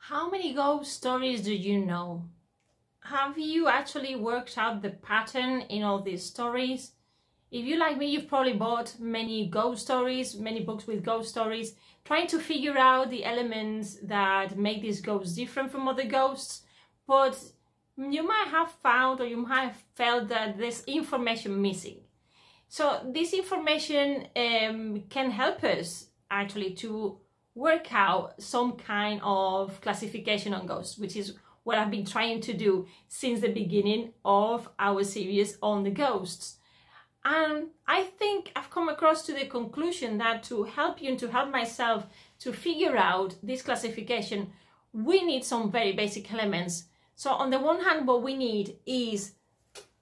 How many ghost stories do you know? Have you actually worked out the pattern in all these stories? If you like me, you've probably bought many ghost stories, many books with ghost stories, trying to figure out the elements that make these ghosts different from other ghosts, but you might have found or you might have felt that there's information missing. So this information can help us actually to work out some kind of classification on ghosts, which is what I've been trying to do since the beginning of our series on the ghosts. And I think I've come across to the conclusion that to help you and to help myself to figure out this classification, we need some very basic elements. So on the one hand, what we need is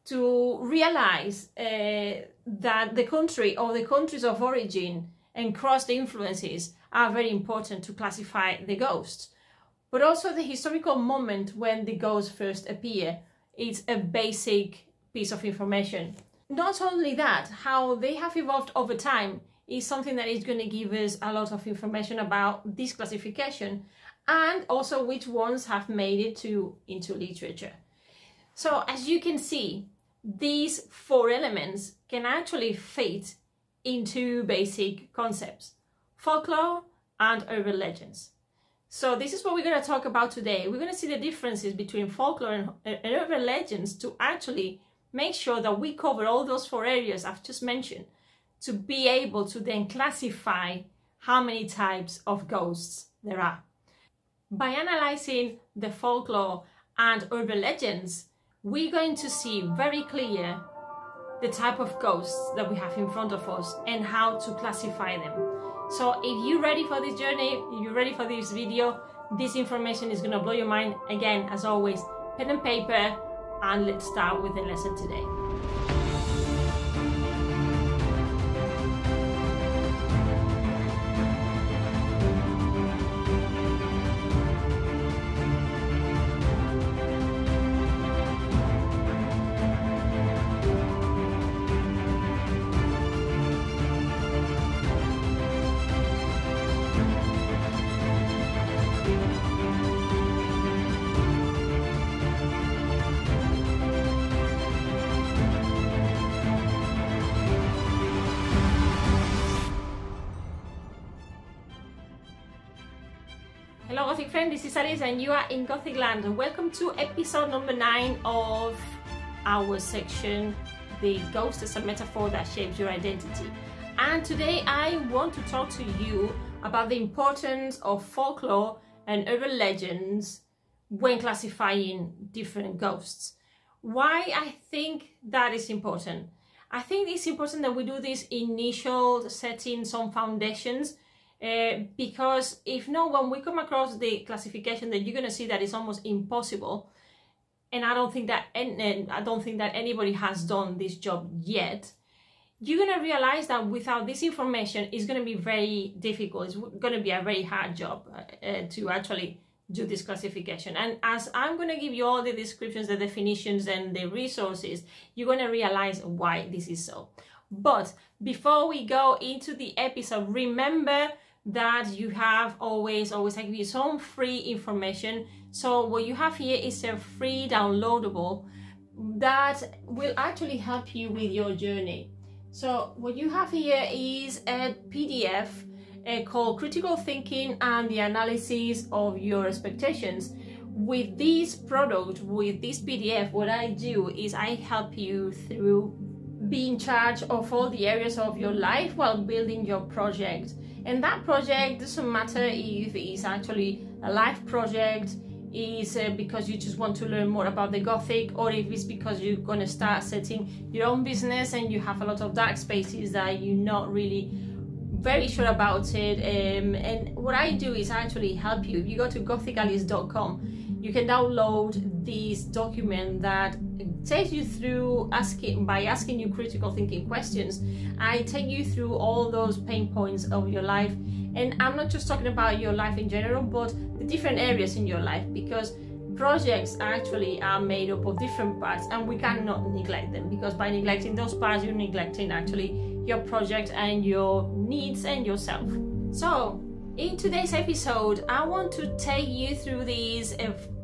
to realize that the country or the countries of origin and cross the influences are very important to classify the ghosts. But also the historical moment when the ghosts first appear, it's a basic piece of information. Not only that, how they have evolved over time is something that is going to give us a lot of information about this classification, and also which ones have made it into literature. So as you can see, these four elements can actually fit into basic concepts: folklore and urban legends. So this is what we're going to talk about today. We're going to see the differences between folklore and urban legends to actually make sure that we cover all those four areas I've just mentioned, to be able to then classify how many types of ghosts there are. By analyzing the folklore and urban legends, we're going to see very clear the type of ghosts that we have in front of us and how to classify them. So if you're ready for this journey, you're ready for this video, this information is going to blow your mind. Again, as always, pen and paper, and let's start with the lesson today. Hello Gothic friend, this is Eres and you are in Gothic Land, and welcome to episode number 9 of our section, The Ghost as a Metaphor That Shapes Your Identity. And today I want to talk to you about the importance of folklore and urban legends when classifying different ghosts. Why I think that is important? I think it's important that we do this initial setting, some foundations, because if not, when we come across the classification, that you're going to see that it's almost impossible, and I don't think that anybody has done this job yet. You're going to realize that without this information, it's going to be very difficult. It's going to be a very hard job to actually do this classification. And as I'm going to give you all the descriptions, the definitions, and the resources, you're going to realize why this is so. But before we go into the episode, remember that you have always I give you some free information. So what you have here is a free downloadable that will actually help you with your journey. So what you have here is a PDF called Critical Thinking and the Analysis of Your Expectations. With this product, with this PDF, what I do is I help you through be in charge of all the areas of your life while building your project. And that project doesn't matter if it's actually a life project, is because you just want to learn more about the Gothic, or if it's because you're going to start setting your own business and you have a lot of dark spaces that you're not really very sure about it. And what I do is actually help you. If you go to gothicalis.com, you can download this document that takes you through by asking you critical thinking questions. I take you through all those pain points of your life, and I'm not just talking about your life in general, but the different areas in your life, because projects actually are made up of different parts and we cannot neglect them, because by neglecting those parts, you're neglecting actually your project and your needs and yourself. So In today's episode, I want to take you through these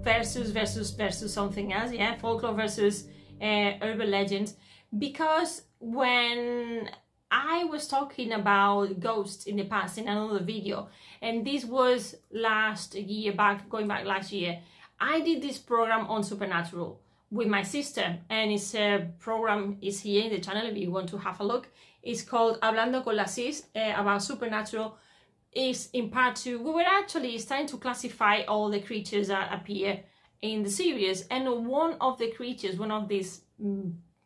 versus something else, yeah, folklore versus urban legends, because when I was talking about ghosts in the past in another video, and this was going back last year, I did this program on supernatural with my sister, and its program is here in the channel if you want to have a look. It's called Hablando con la Sis, about supernatural. Is in part 2. We were actually starting to classify all the creatures that appear in the series, and one of the creatures, one of these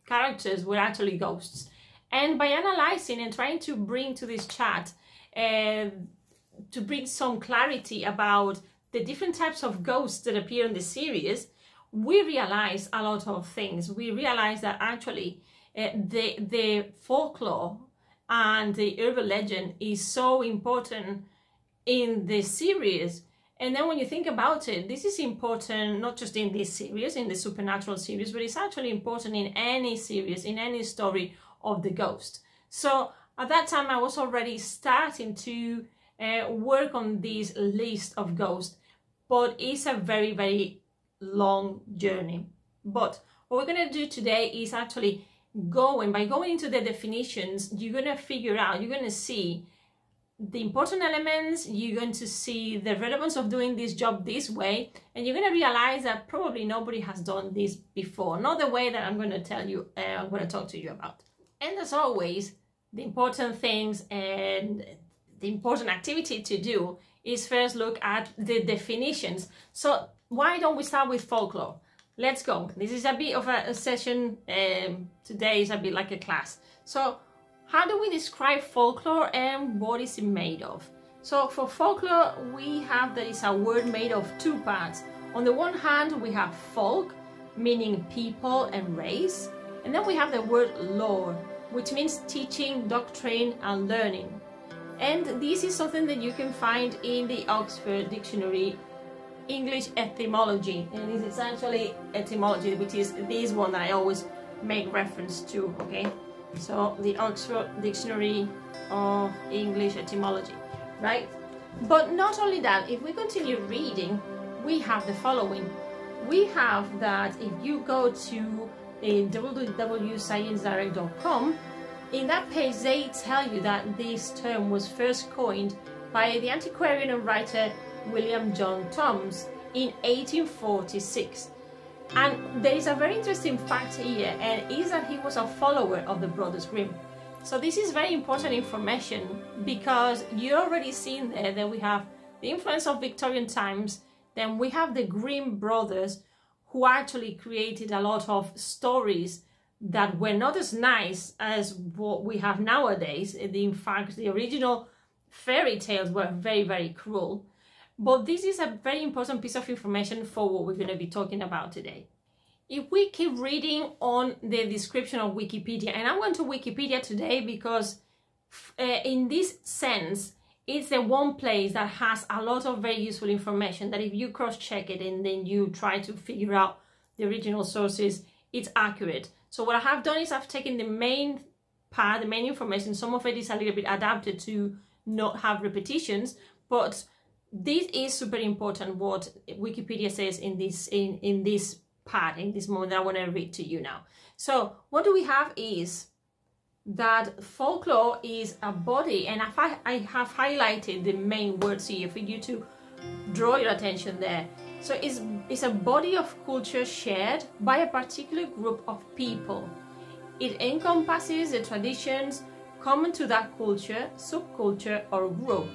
characters, were actually ghosts. And by analyzing and trying to bring to this chat, to bring some clarity about the different types of ghosts that appear in the series, we realized a lot of things. We realized that actually the folklore and the urban legend is so important in this series. And then when you think about it, this is important not just in this series, in the supernatural series, but it's actually important in any series, in any story of the ghost. So at that time I was already starting to work on this list of ghosts, but it's a very, very long journey. But what we're going to do today is actually by going into the definitions, you're going to figure out, you're going to see the important elements, you're going to see the relevance of doing this job this way, and you're going to realize that probably nobody has done this before, not the way that I'm going to tell you, I'm going to talk to you about. And as always, the important things and the important activity to do is first look at the definitions. So why don't we start with folklore? Let's go. This is a bit of a session. Today is a bit like a class. So how do we describe folklore and what is it made of? So for folklore, we have that it's a word made of two parts. On the one hand, we have folk, meaning people and race. And then we have the word lore, which means teaching, doctrine, and learning. And this is something that you can find in the Oxford Dictionary English etymology, and this is actually etymology, which is this one that I always make reference to, okay? So the Oxford Dictionary of English etymology, right? But not only that, if we continue reading, we have the following. We have that if you go to www.sciencedirect.com, in that page they tell you that this term was first coined by the antiquarian and writer William John Thoms in 1846. And there is a very interesting fact here, and is that he was a follower of the Brothers Grimm. So this is very important information, because you already seen there that we have the influence of Victorian times, then we have the Grimm brothers, who actually created a lot of stories that were not as nice as what we have nowadays. In fact, the original fairy tales were very, very cruel. But this is a very important piece of information for what we're going to be talking about today. If we keep reading on the description of Wikipedia, and I went to Wikipedia today because in this sense, it's the one place that has a lot of very useful information that if you cross-check it and then you try to figure out the original sources, it's accurate. So what I have done is I've taken the main part, the main information. Some of it is a little bit adapted to not have repetitions, but this is super important what Wikipedia says in this part, in this moment that I want to read to you now. So what do we have is that folklore is a body, and I have highlighted the main words here for you to draw your attention there. So it's a body of culture shared by a particular group of people. It encompasses the traditions common to that culture, subculture, or group.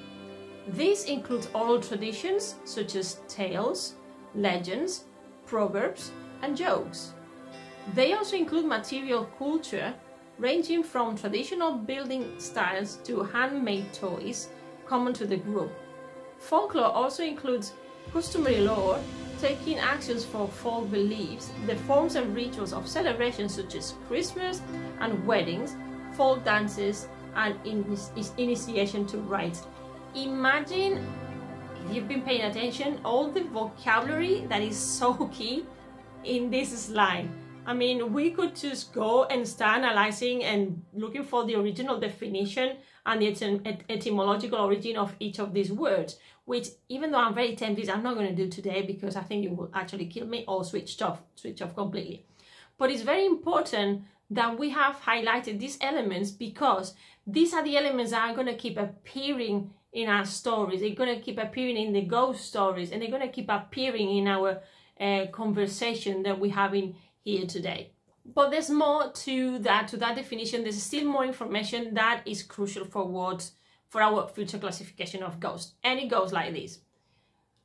This includes oral traditions such as tales, legends, proverbs, and jokes. They also include material culture, ranging from traditional building styles to handmade toys common to the group. Folklore also includes customary lore, taking actions for folk beliefs, the forms and rituals of celebrations such as Christmas and weddings, folk dances, and initiation to rites. Imagine, if you've been paying attention, all the vocabulary that is so key in this slide. I mean, we could just go and start analyzing and looking for the original definition and the etymological origin of each of these words, which, even though I'm very tempted, I'm not going to do today because I think it will actually kill me or switch off completely. But it's very important that we have highlighted these elements because these are the elements that are going to keep appearing in our stories. They're going to keep appearing in the ghost stories, and they're going to keep appearing in our conversation that we're having here today. But there's more to that definition. There's still more information that is crucial for our future classification of ghosts. And it goes like this.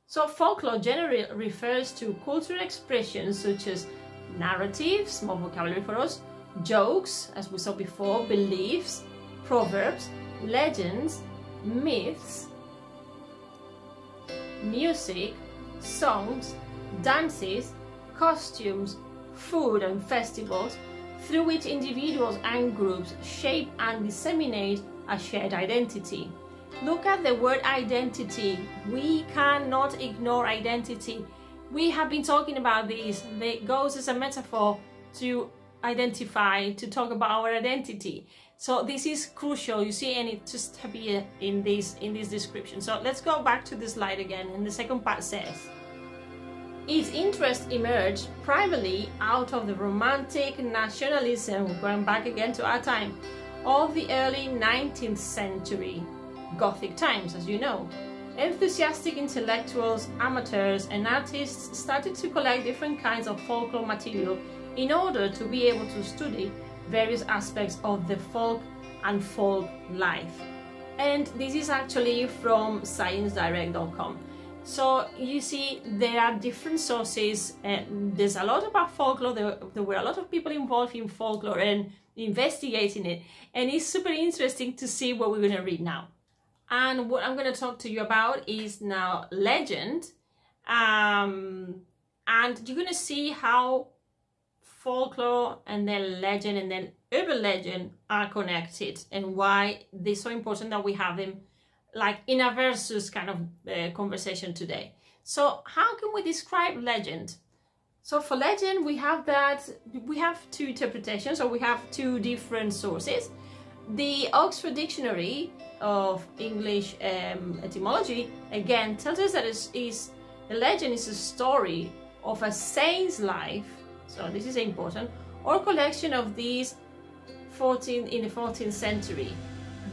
So folklore generally refers to cultural expressions such as narratives, more vocabulary for us, jokes, as we saw before, beliefs, proverbs, legends, myths, music, songs, dances, costumes, food and festivals, through which individuals and groups shape and disseminate a shared identity. Look at the word identity. We cannot ignore identity. We have been talking about this. It goes as a metaphor to identify, to talk about our identity. So this is crucial, you see, and it just appears in this description. So let's go back to the slide again, and the second part says, its interest emerged primarily out of the romantic nationalism, going back again to our time, of the early 19th century, Gothic times, as you know. Enthusiastic intellectuals, amateurs, and artists started to collect different kinds of folklore material in order to be able to study various aspects of the folk and folk life. And this is actually from sciencedirect.com. So you see, there are different sources, and there's a lot about folklore. There were a lot of people involved in folklore and investigating it, and it's super interesting to see what we're going to read now. And what I'm going to talk to you about is now legend, and you're going to see how folklore and then legend and then urban legend are connected, and why they're so important that we have them like in a versus kind of conversation today. So how can we describe legend? So for legend, we have two interpretations, or we have two different sources. The Oxford Dictionary of English etymology again tells us that a legend is a story of a saint's life. So this is important, or collection of these in the 14th century.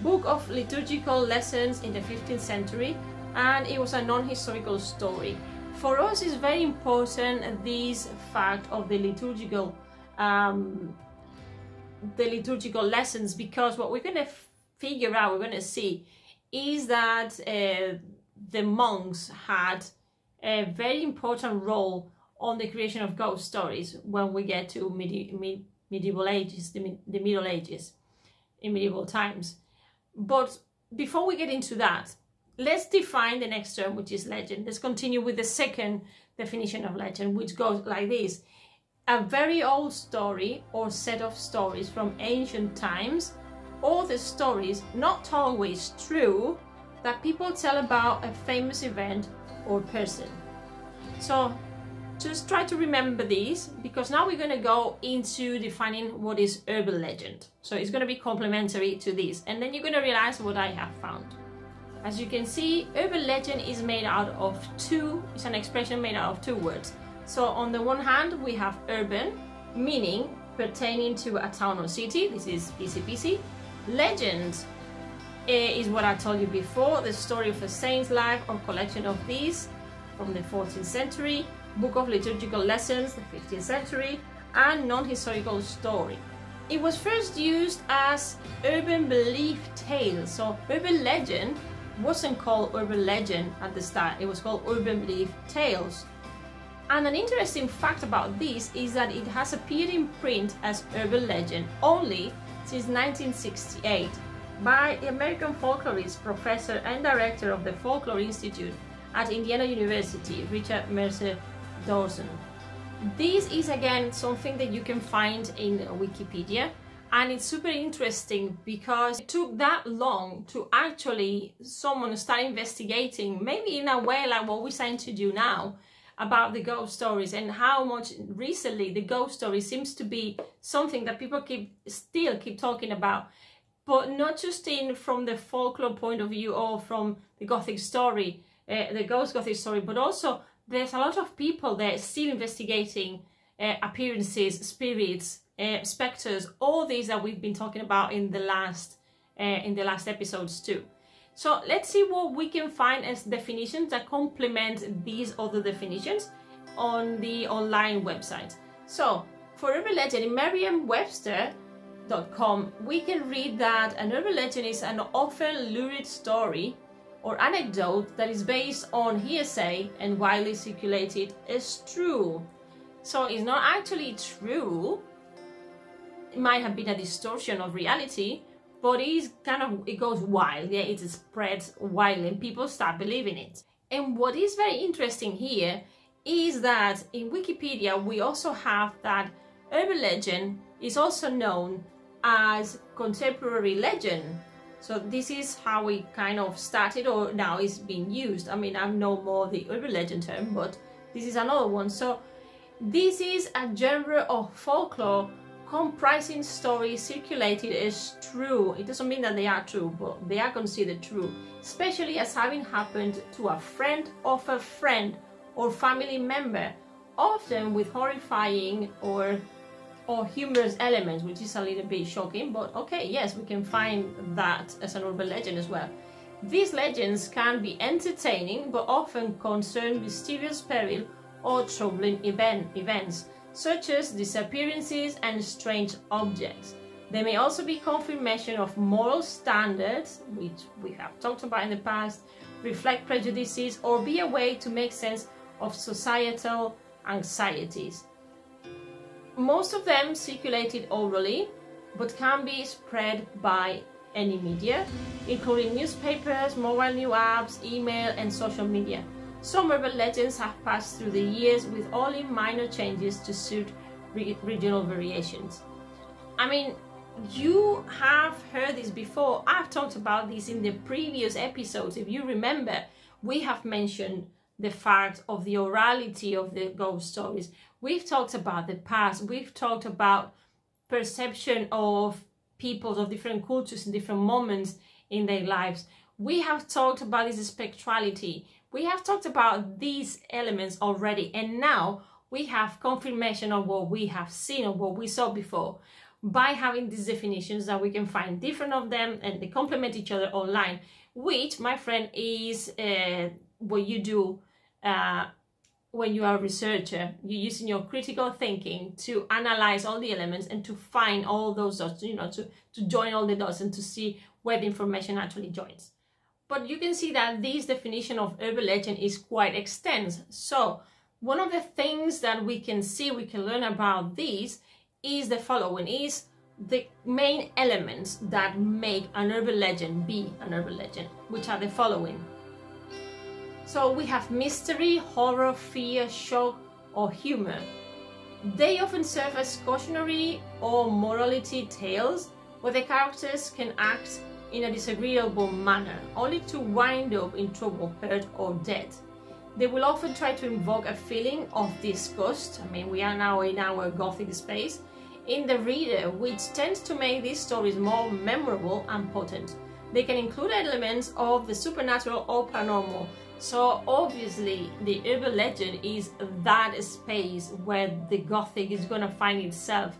Book of liturgical lessons in the 15th century, and it was a non-historical story. For us, it's very important this fact of the liturgical lessons, because what we're going to figure out, we're going to see, is that the monks had a very important role on the creation of ghost stories when we get to medieval ages, the Middle Ages, in medieval times. But before we get into that, let's define the next term, which is legend. Let's continue with the second definition of legend, which goes like this: a very old story or set of stories from ancient times, or the stories, not always true, that people tell about a famous event or person. So just try to remember these, because now we're going to go into defining what is urban legend. So it's going to be complementary to this, and then you're going to realize what I have found. As you can see, urban legend is made out of it's an expression made out of two words. So on the one hand, we have urban, meaning pertaining to a town or city. This is easy peasy. Legend is what I told you before, the story of a saint's life or collection of these from the 14th century. Book of liturgical lessons, the 15th century, and non-historical story. It was first used as urban belief tale. So urban legend wasn't called urban legend at the start, it was called urban belief tales. And an interesting fact about this is that it has appeared in print as urban legend only since 1968 by the American folklorist, professor and director of the Folklore Institute at Indiana University, Richard Mercer Dawson. This is again something that you can find in Wikipedia, and it's super interesting because it took that long to actually someone start investigating, maybe in a way like what we're trying to do now, about the ghost stories and how much recently the ghost story seems to be something that people still keep talking about, but not just from the folklore point of view or from the Gothic story, the ghost Gothic story, but also there's a lot of people that are still investigating appearances, spirits, specters, all these that we've been talking about in the last episodes too. So let's see what we can find as definitions that complement these other definitions on the online website. So for urban legend, in Merriam-Webster.com, we can read that an urban legend is an often lurid story or anecdote that is based on hearsay and widely circulated as true. So it's not actually true. It might have been a distortion of reality, but it goes wild. Yeah, it spreads widely and people start believing it. And what is very interesting here is that in Wikipedia we also have that urban legend is also known as contemporary legend. So this is how we kind of started, or now is being used. I mean, I know more the urban legend term, but this is another one. So this is a genre of folklore comprising stories circulated as true. It doesn't mean that they are true, but they are considered true, especially as having happened to a friend of a friend or family member, often with horrifying or humorous elements, which is a little bit shocking, but okay, yes, we can find that as an urban legend as well. These legends can be entertaining, but often concern mysterious peril or troubling events, such as disappearances and strange objects. They may also be confirmation of moral standards, which we have talked about in the past, reflect prejudices, or be a way to make sense of societal anxieties. Most of them circulated orally, but can be spread by any media, including newspapers, mobile news apps, email, and social media. Some urban legends have passed through the years with only minor changes to suit regional variations. I mean, you have heard this before. I've talked about this in the previous episodes. If you remember, we have mentioned the fact of the orality of the ghost stories. We've talked about the past. We've talked about perception of peoples of different cultures in different moments in their lives. We have talked about this spectrality. We have talked about these elements already, and now we have confirmation of what we have seen or what we saw before by having these definitions that we can find different of them, and they complement each other online, which, my friend, is what you do when you are a researcher. You're using your critical thinking to analyze all the elements and to find all those dots, you know, to join all the dots and to see where the information actually joins. But you can see that this definition of urban legend is quite extensive. So one of the things that we can see, we can learn about this is the following, is the main elements that make an urban legend be an urban legend, which are the following. So we have mystery, horror, fear, shock, or humor. They often serve as cautionary or morality tales where the characters can act in a disagreeable manner, only to wind up in trouble, hurt, or death. They will often try to invoke a feeling of disgust, I mean, we are now in our Gothic space, in the reader, which tends to make these stories more memorable and potent. They can include elements of the supernatural or paranormal. So obviously the urban legend is that space where the Gothic is going to find itself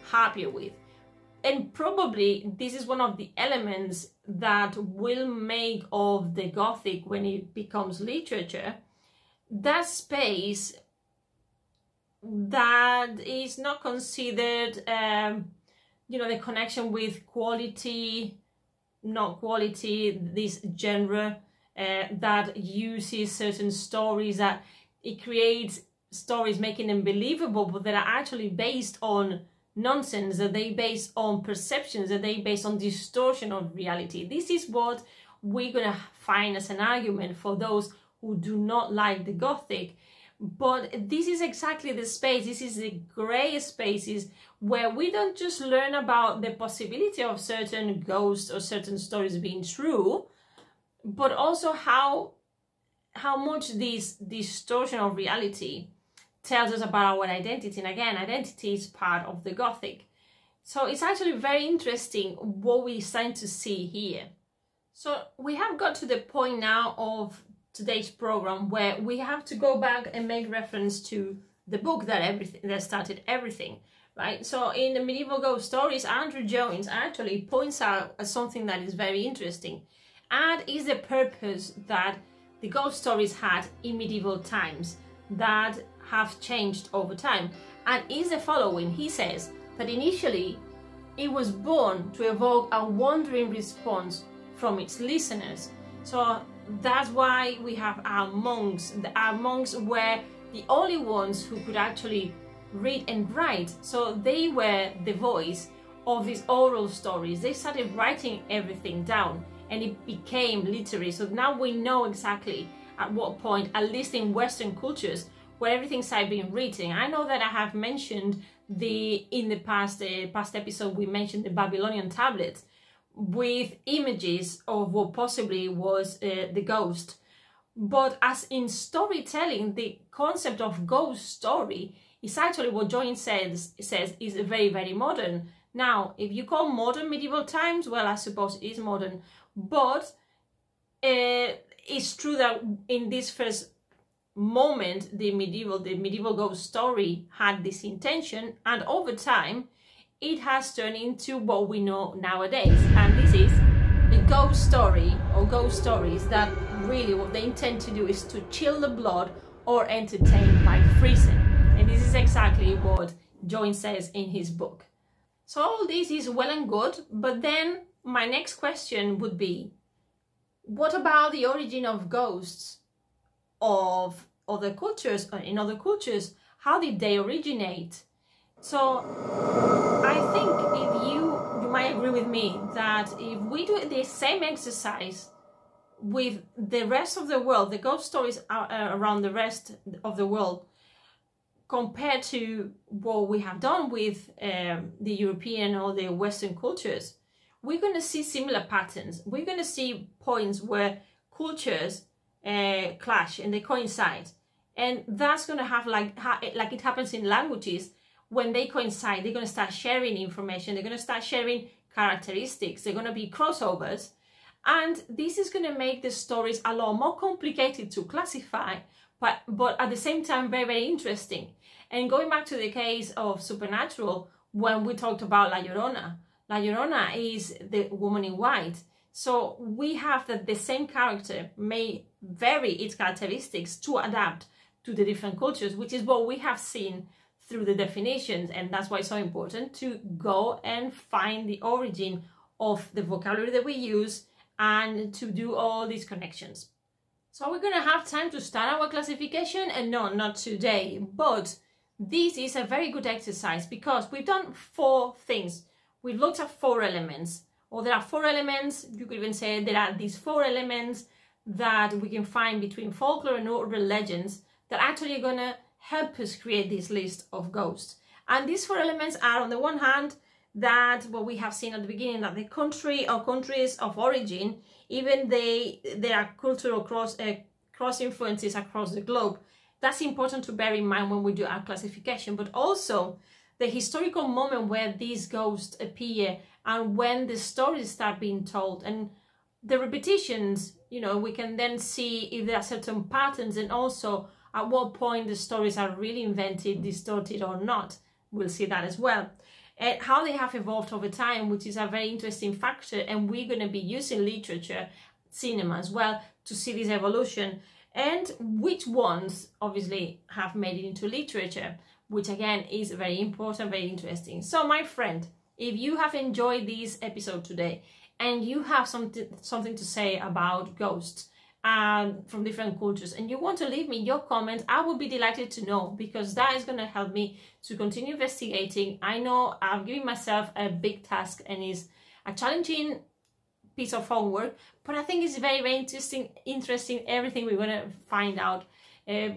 happier with. And probably this is one of the elements that will make of the Gothic, when it becomes literature, that space that is not considered, you know, the connection with quality, not quality, this genre that uses certain stories, that it creates stories making them believable, but that are actually based on nonsense, that they based on perceptions, that they based on distortion of reality. This is what we're gonna find as an argument for those who do not like the Gothic. But this is exactly the space, this is the grey spaces where we don't just learn about the possibility of certain ghosts or certain stories being true, but also how how much this distortion of reality tells us about our identity. And again, identity is part of the Gothic. So it's actually very interesting what we're starting to see here. So we have got to the point now of today's program where we have to go back and make reference to the book that started everything, right? So in the medieval ghost stories, Andrew Jones actually points out something that is very interesting, and is the purpose that the ghost stories had in medieval times that have changed over time, and is the following. He says that initially it was born to evoke a wandering response from its listeners. So that's why we have our monks. Our monks were the only ones who could actually read and write. So they were the voice of these oral stories. They started writing everything down and it became literary. So now we know exactly at what point, at least in Western cultures, where everything started being written. I know that I have mentioned in the past episode, we mentioned the Babylonian tablets with images of what possibly was the ghost. But as in storytelling, the concept of ghost story is actually what Joyce says is very, very modern. Now, if you call modern medieval times, well, I suppose it is modern, but it's true that in this first moment, the medieval ghost story had this intention, and over time, it has turned into what we know nowadays. And this is a ghost story or ghost stories that really what they intend to do is to chill the blood or entertain by freezing. And this is exactly what Joyce says in his book. So all this is well and good, but then my next question would be, what about the origin of ghosts of other cultures, or in other cultures? How did they originate? So I think if you might agree with me that if we do the same exercise with the rest of the world, the ghost stories around the rest of the world, compared to what we have done with the European or the Western cultures, we're going to see similar patterns. We're going to see points where cultures clash and they coincide. And that's going to have like it happens in languages. When they coincide, they're going to start sharing information. They're going to start sharing characteristics. They're going to be crossovers. And this is going to make the stories a lot more complicated to classify, but at the same time, very, very interesting. And going back to the case of Supernatural, when we talked about La Llorona. La Llorona is the woman in white. So we have that the same character may vary its characteristics to adapt to the different cultures, which is what we have seen through the definitions. And that's why it's so important to go and find the origin of the vocabulary that we use and to do all these connections. So we're going to have time to start our classification, and no, not today, but this is a very good exercise because we've done 4 things. We've looked at 4 elements, or there are 4 elements. You could even say there are these 4 elements that we can find between folklore and urban legends that actually are going to help us create this list of ghosts. And these 4 elements are, on the one hand, that what we have seen at the beginning, that the country or countries of origin, even there are cultural cross influences across the globe. That's important to bear in mind when we do our classification, but also the historical moment where these ghosts appear and when the stories start being told, and the repetitions, you know, we can then see if there are certain patterns, and also at what point the stories are really invented, distorted or not. We'll see that as well. And how they have evolved over time, which is a very interesting factor, and we're going to be using literature, cinema as well, to see this evolution, and which ones obviously have made it into literature, which again is very important, very interesting. So my friend, if you have enjoyed this episode today and you have something to say about ghosts from different cultures, and you want to leave me your comment, I would be delighted to know, because that is going to help me to continue investigating. I know I'm giving myself a big task and is a challenging piece of homework, but I think it's very, very interesting everything we're going to find out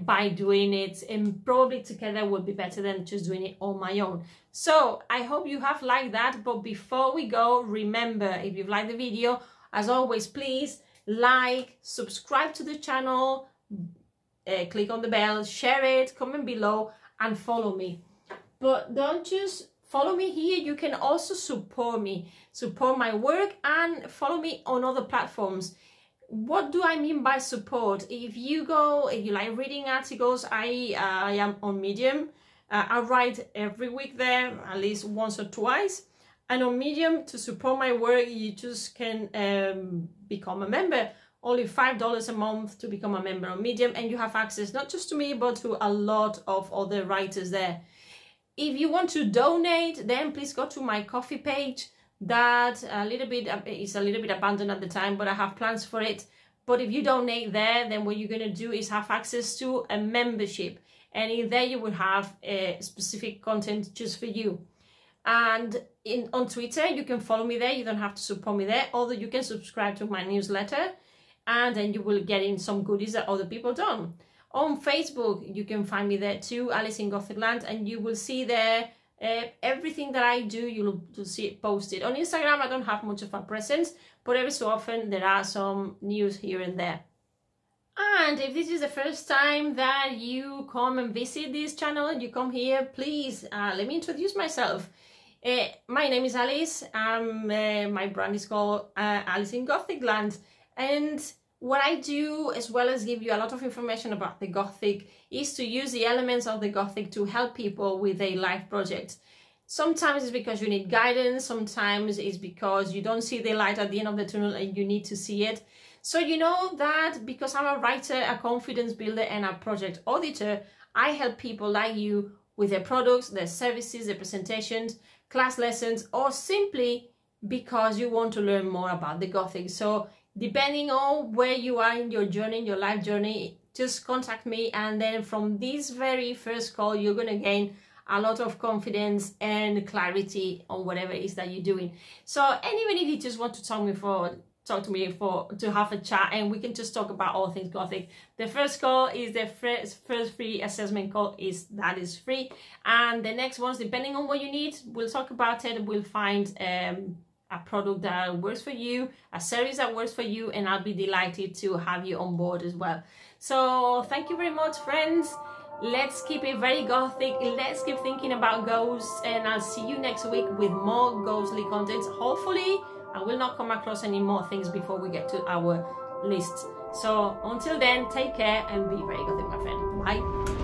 by doing it, and probably together will be better than just doing it on my own. So I hope you have liked that, but before we go, remember, if you've liked the video, as always, please like, subscribe to the channel, click on the bell, share it, comment below, and follow me. But don't just follow me here, you can also support me, support my work, and follow me on other platforms. What do I mean by support? If you like reading articles, I am on Medium. I write every week there, at least once or twice. And on Medium, to support my work, you just can become a member. Only $5 a month to become a member on Medium, and you have access not just to me, but to a lot of other writers there. If you want to donate, then please go to my Ko-fi page. That is a little bit abandoned at the time, but I have plans for it. But if you donate there, then what you're going to do is have access to a membership, and in there you will have specific content just for you. And on Twitter, you can follow me there. You don't have to support me there, although you can subscribe to my newsletter, and then you will get in some goodies that other people don't. On Facebook, you can find me there too, Alice in Gothic Land, and you will see there everything that I do. You'll see it posted. On Instagram, I don't have much of a presence, but every so often there are some news here and there. And if this is the first time that you come and visit this channel, you come here, please let me introduce myself. My name is Alice. My brand is called Alice in Gothic Land, and what I do, as well as give you a lot of information about the Gothic, is to use the elements of the Gothic to help people with their life projects. Sometimes it's because you need guidance, sometimes it's because you don't see the light at the end of the tunnel and you need to see it. So you know that because I'm a writer, a confidence builder, and a project auditor, I help people like you with their products, their services, their presentations, class lessons, or simply because you want to learn more about the Gothic. So depending on where you are in your journey, in your life journey, just contact me, and then from this very first call, you're going to gain a lot of confidence and clarity on whatever it is that you're doing. So, and even if you just want to talk to me to have a chat, and we can just talk about all things Gothic. The first call is the first free assessment call, that is free, and the next ones, depending on what you need, we'll talk about it. We'll find a product that works for you, a service that works for you, and I'll be delighted to have you on board as well. So thank you very much, friends. Let's keep it very Gothic. Let's keep thinking about ghosts, and I'll see you next week with more ghostly content. Hopefully I will not come across any more things before we get to our list. So until then, take care and be very Gothic, my friend. Bye.